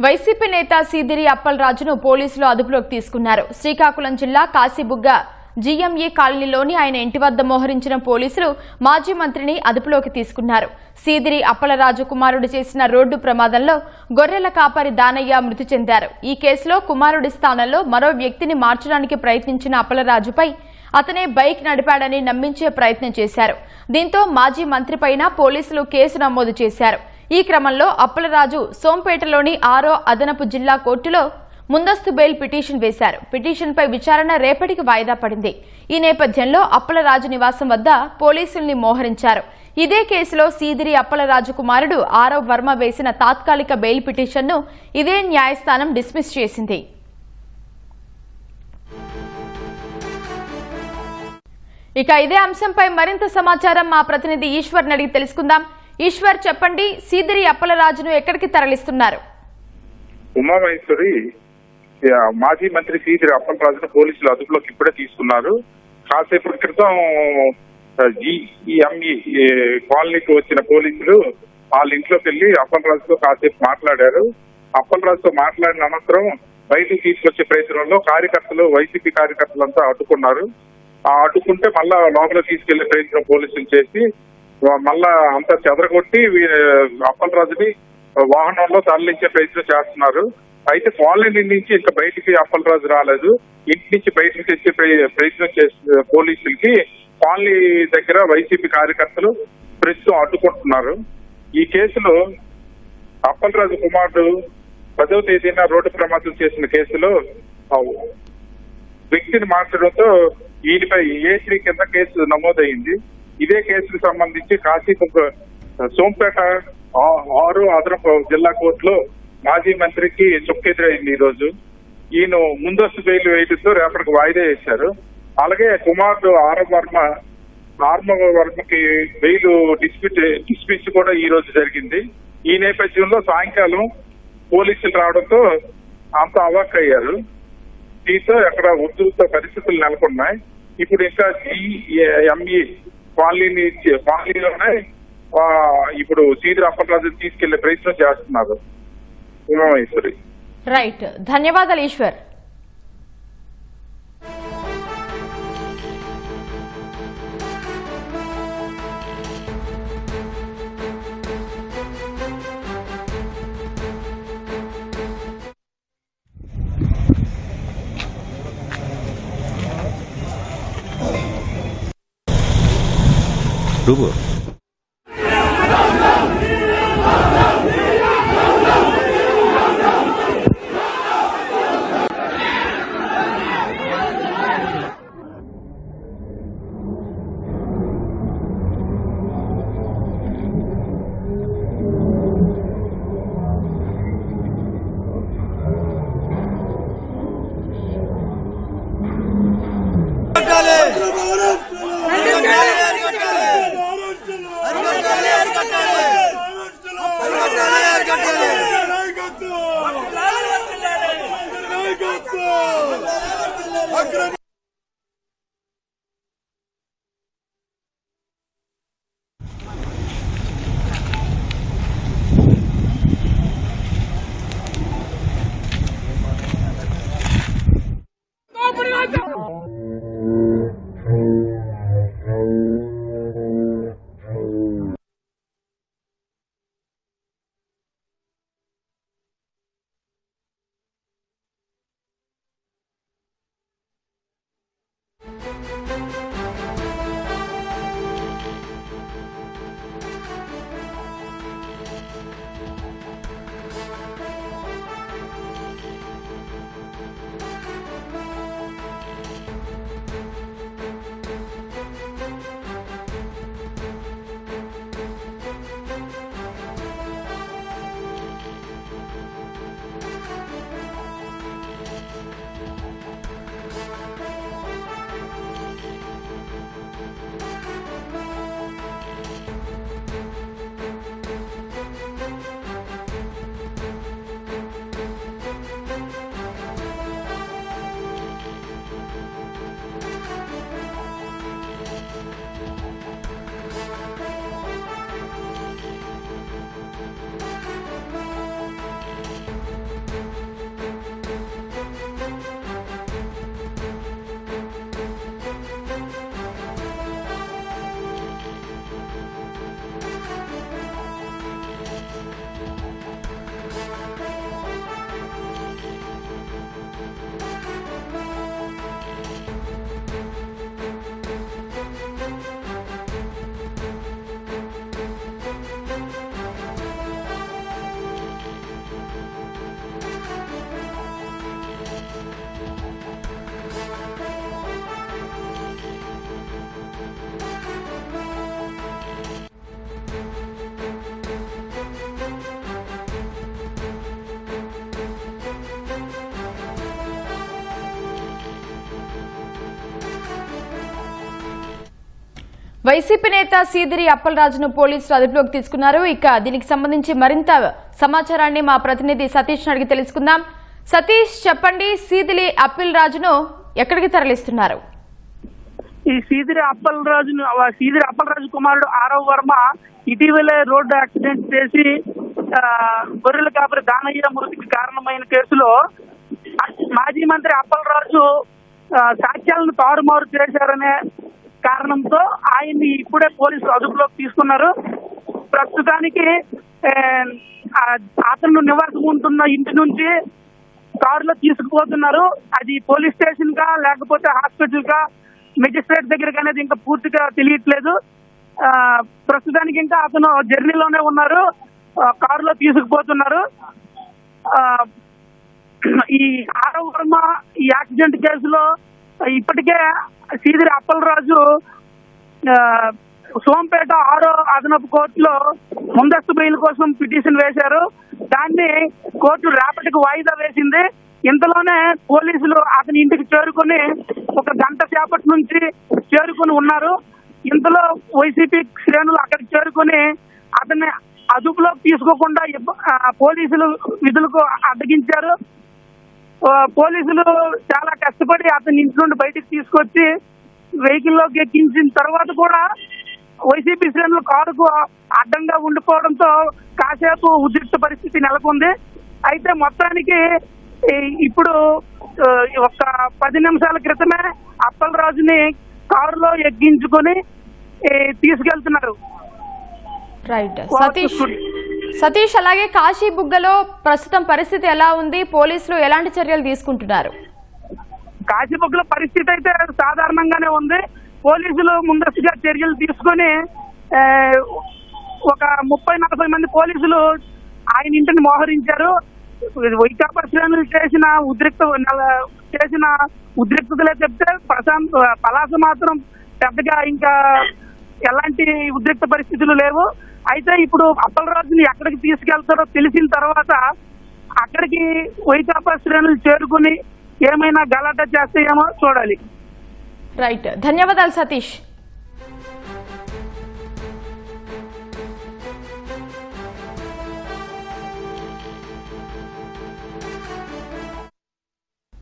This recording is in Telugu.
వైసీపీ నేత సీదిరి అప్పలరాజును పోలీసులు అదుపులోకి తీసుకున్నారు. శ్రీకాకుళం జిల్లా కాశీబుగ్గ జీఎంఈ కాలనీలోని ఆయన ఇంటి వద్ద మోహరించిన పోలీసులు మాజీ మంత్రిని అదుపులోకి తీసుకున్నారు. సీదిరి అప్పలరాజు కుమారుడు చేసిన రోడ్డు ప్రమాదంలో గొర్రెల కాపరి దానయ్య మృతి చెందారు. ఈ కేసులో కుమారుడి స్థానంలో మరో వ్యక్తిని మార్చడానికి ప్రయత్నించిన అప్పలరాజుపై అతనే బైక్ నడిపాడని నమ్మించే ప్రయత్నం చేశారు. దీంతో మాజీ మంత్రిపైన పోలీసులు కేసు నమోదు చేశారు. ఈ క్రమంలో అప్పలరాజు సోంపేటలోని 6వ అదనపు జిల్లా కోర్టులో ముందస్తు బెయిల్ పిటిషన్ వేశారు. పిటిషన్పై విచారణ రేపటికి వాయిదా పడింది. ఈ నేపథ్యంలో అప్పలరాజు నివాసం వద్ద పోలీసుల్ని మోహరించారు. ఇదే కేసులో సీదిరి అప్పలరాజు కుమారుడు ఆరవ్ వర్మ వేసిన తాత్కాలిక బెయిల్ పిటిషన్ను ఇదే న్యాయస్థానం డిస్మిస్ చేసింది. ఇక ఇదే అంశంపై మరింత సమాచారం మా ప్రతినిధి ఈశ్వర్ అడిగి తెలుసుకుందాం. ఈశ్వర్, చెప్పండి, సీదిరి అప్పలరాజును ఎక్కడికి తరలిస్తున్నారు? ఉమామహేశ్వరి మాజీ మంత్రి సీదిరి అప్పలరాజును పోలీసులు అదుపులోకి ఇప్పుడే తీసుకున్నారు. కాసేపటి క్రితం జీఎంఈ కాలనీకి వచ్చిన పోలీసులు వాళ్ళ ఇంట్లోకి వెళ్లి అప్పలరాజుతో కాసేపు మాట్లాడారు. అప్పలరాజుతో మాట్లాడిన అనంతరం బయటికి తీసుకొచ్చే ప్రయత్నంలో కార్యకర్తలు, వైసీపీ కార్యకర్తలంతా అడ్డుకున్నారు. అడ్డుకుంటే మళ్ళా లోపల తీసుకెళ్లే ప్రయత్నం పోలీసులు చేసి మళ్ళా అంతా చెదరగొట్టి అప్పలరాజుని వాహనంలో తరలించే ప్రయత్నం చేస్తున్నారు. అయితే కాలనీ నుంచి ఇంకా బయటికి అప్పలరాజు రాలేదు. ఇంటి నుంచి బయటకు తెచ్చే ప్రయత్నం చేసిన పోలీసులకి కాలనీ దగ్గర వైసీపీ కార్యకర్తలు ప్రస్తుతం అడ్డుకుంటున్నారు. ఈ కేసులో అప్పలరాజు కుమారుడు 10వ తేదీన రోడ్డు ప్రమాదం చేసిన కేసులో వ్యక్తిని మార్చడంతో ఈయనపై A3 కింద కేసు నమోదైంది. ఇదే కేసుకు సంబంధించి కాశీబుగ్గ సోంపేట 6వ అదనపు జిల్లా కోర్టులో మాజీ మంత్రికి చుక్కెదురైంది. ఈ రోజు ఈయన ముందస్తు బెయిల్ వేయడంతో రేపటికి వాయిదా వేశారు. అలాగే కుమారుడు ఆరవ్ వర్మకి బెయిల్ డిస్మిస్ కూడా ఈ రోజు జరిగింది. ఈ నేపథ్యంలో సాయంకాలం పోలీసులు రావడంతో అంత అవాక్కయ్యారు. దీంతో అక్కడ ఉద్రిక్త పరిస్థితులు నెలకొన్నాయి. ఇప్పుడు ఇంకా జీఎంఈ కాలనీలోనే ఇప్పుడు సీదిరి అప్పలరాజు తీసుకెళ్లే ప్రయత్నం చేస్తున్నారు. ఉమామహేశ్వరి, రైట్, ధన్యవాదాలు ఈశ్వర్. వైసీపీ నేత సీదిరి అప్పలరాజును పోలీసులు అదుపులోకి తీసుకున్నారు. ఇక దీనికి సంబంధించి మరింత సమాచారాన్ని మా ప్రతినిధి సతీష్ అడిగి తెలుసుకుందాం. సతీష్, చెప్పండి, సీదిరి అప్పలరాజును ఎక్కడికి తరలిస్తున్నారు? ఈ సీదిరి అప్పలరాజు కుమారుడు ఆరవ్ వర్మ ఇటీవలే రోడ్డు యాక్సిడెంట్ చేసి గొర్రెల కాపరి దానయ్య మృతికి కారణమైన కేసులో మాజీ మంత్రి అప్పలరాజు సాక్ష్యాలను తారుమారు చేశారనే కారణంతో ఆయన్ని ఇప్పుడే పోలీసులు అదుపులోకి తీసుకున్నారు. ప్రస్తుతానికి అతను నివాసం ఉంటున్న ఇంటి నుంచి కారులో తీసుకుపోతున్నారు. అది పోలీస్ స్టేషన్ కా లేకపోతే హాస్పిటల్ కా మెజిస్ట్రేట్ దగ్గరికి అనేది ఇంకా పూర్తిగా తెలియట్లేదు. ప్రస్తుతానికి ఇంకా అతను జర్నీలోనే ఉన్నారు, కారులో తీసుకుపోతున్నారు. ఈ ఆరవ్ వర్మ ఈ యాక్సిడెంట్ కేసులో ఇప్పటికే సీదిరి అప్పలరాజు సోంపేట 6వ అదనపు కోర్టులో ముందస్తు బెయిల్ కోసం పిటిషన్ వేశారు. దాన్ని కోర్టు రేపటికి వాయిదా వేసింది. ఇంతలోనే పోలీసులు అతని ఇంటికి చేరుకుని 1 గంట సేపటి నుంచి చేరుకుని ఉన్నారు. ఇంతలో వైసీపీ శ్రేణులు అక్కడికి చేరుకుని అతన్ని అదుపులోకి తీసుకోకుండా పోలీసులు విధులకు అడ్డగించారు. పోలీసులు చాలా కష్టపడి అతని ఇంటి నుండి బయటకు తీసుకొచ్చి వెహికల్లోకి ఎక్కించిన తర్వాత కూడా వైసీపీ శ్రేణులు కారుకు అడ్డంగా ఉండిపోవడంతో కాసేపు ఉద్రిక్త పరిస్థితి నెలకొంది. అయితే మొత్తానికి ఇప్పుడు ఒక 10 నిమిషాల క్రితమే అప్పలరాజుని కారులో ఎక్కించుకొని తీసుకెళ్తున్నారు. రైట్ సతీష్, అలాగే కాశీబుగ్గలో ప్రస్తుతం పరిస్థితి ఎలా ఉంది? పోలీసులు ఎలాంటి చర్యలు తీసుకుంటున్నారు? కాశీబుగ్గల పరిస్థితి అయితే సాధారణంగానే ఉంది. పోలీసులు ముందస్తుగా చర్యలు తీసుకొని ఒక 30-40 మంది పోలీసులు ఆయన ఇంటిని మోహరించారు. వైకాపా శ్రేణులు చేసిన ఉద్రిక్తతలే చెప్తే పలాస మాత్రం పెద్దగా ఇంకా ఎలాంటి ఉద్రిక్త పరిస్థితులు లేవు. అయితే ఇప్పుడు అప్పలరాజుని ఎక్కడికి తీసుకెళ్తారో తెలిసిన తర్వాత అక్కడికి వైకాపా శ్రేణులు చేరుకుని ఏమైనా గలాటా చేస్తాయేమో చూడాలి. రైట్, ధన్యవాదాలు సతీష్.